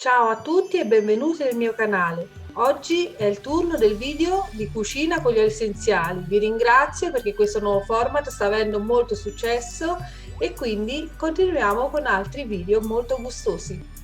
Ciao a tutti e benvenuti nel mio canale. Oggi è il turno del video di cucina con gli oli essenziali. Vi ringrazio perché questo nuovo format sta avendo molto successo e quindi continuiamo con altri video molto gustosi.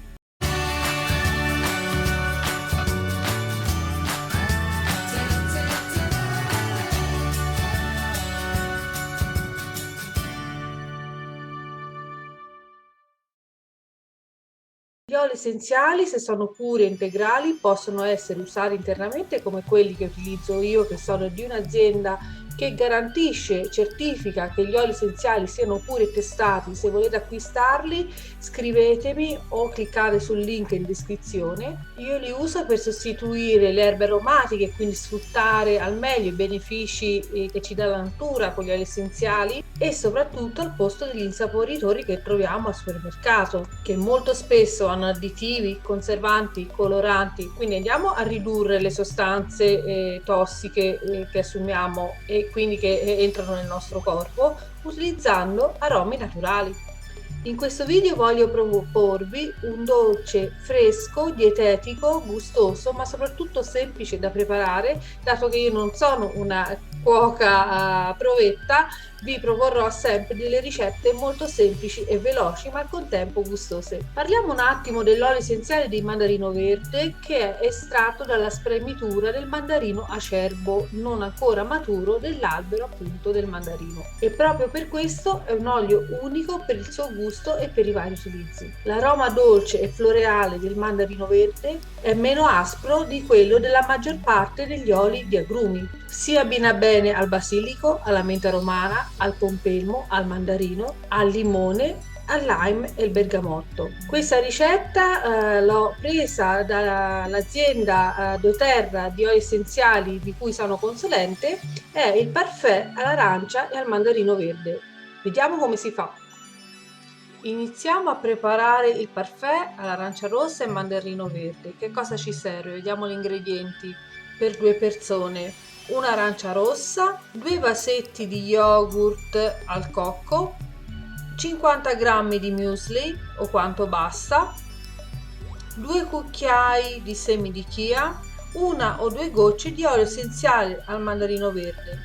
Gli oli essenziali, se sono puri e integrali, possono essere usati internamente come quelli che utilizzo io, che sono di un'azienda che garantisce, certifica che gli oli essenziali siano puri e testati. Se volete acquistarli, scrivetemi o cliccate sul link in descrizione. Io li uso per sostituire le erbe aromatiche e quindi sfruttare al meglio i benefici che ci dà la natura con gli oli essenziali, e soprattutto al posto degli insaporitori che troviamo al supermercato, che molto spesso hanno additivi, conservanti, coloranti. Quindi andiamo a ridurre le sostanze tossiche che assumiamo e quindi che entrano nel nostro corpo utilizzando aromi naturali. In questo video voglio proporvi un dolce fresco, dietetico, gustoso, ma soprattutto semplice da preparare. Dato che io non sono una cuoca provetta, vi proporrò sempre delle ricette molto semplici e veloci, ma al contempo gustose. Parliamo un attimo dell'olio essenziale di mandarino verde, che è estratto dalla spremitura del mandarino acerbo non ancora maturo dell'albero appunto del mandarino, e proprio per questo è un olio unico per il suo gusto e per i vari utilizzi. L'aroma dolce e floreale del mandarino verde è meno aspro di quello della maggior parte degli oli di agrumi. Si abbina bene al basilico, alla menta romana, al pompelmo, al mandarino, al limone, al lime e il bergamotto. Questa ricetta l'ho presa dall'azienda doTERRA di oli essenziali di cui sono consulente. È il parfait all'arancia e al mandarino verde. Vediamo come si fa. Iniziamo a preparare il parfait all'arancia rossa e mandarino verde. Che cosa ci serve? Vediamo gli ingredienti per 2 persone. Un'arancia rossa, 2 vasetti di yogurt al cocco, 50 g di muesli o quanto basta, 2 cucchiai di semi di chia, 1 o 2 gocce di olio essenziale al mandarino verde.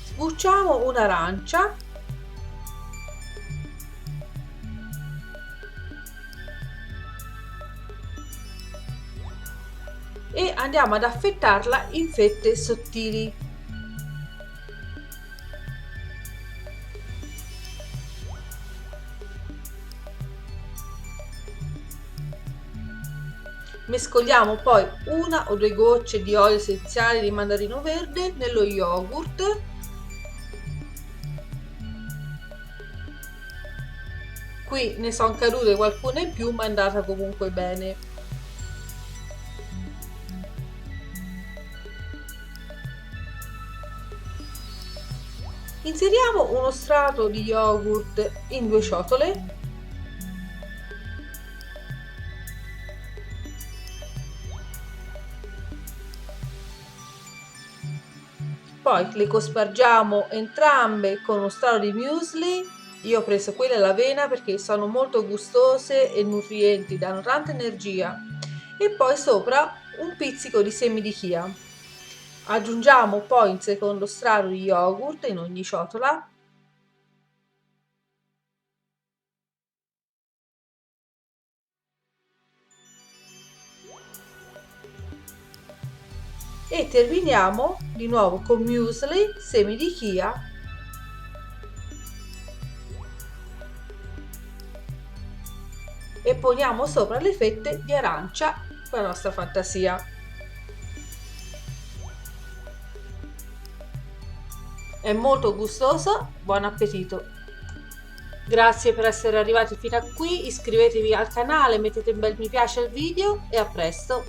Sbucciamo un'arancia e andiamo ad affettarla in fette sottili. Mescoliamo poi 1 o 2 gocce di olio essenziale di mandarino verde nello yogurt. Qui ne sono cadute qualcuna in più, ma è andata comunque bene. Inseriamo uno strato di yogurt in 2 ciotole. Poi le cospargiamo entrambe con uno strato di muesli. Io ho preso quelle all'avena perché sono molto gustose e nutrienti, danno tanta energia. E poi sopra un pizzico di semi di chia. Aggiungiamo poi il secondo strato di yogurt in ogni ciotola. E terminiamo di nuovo con muesli, semi di chia e poniamo sopra le fette di arancia con la nostra fantasia. È molto gustoso, buon appetito! Grazie per essere arrivati fino a qui, iscrivetevi al canale, mettete un bel mi piace al video e a presto!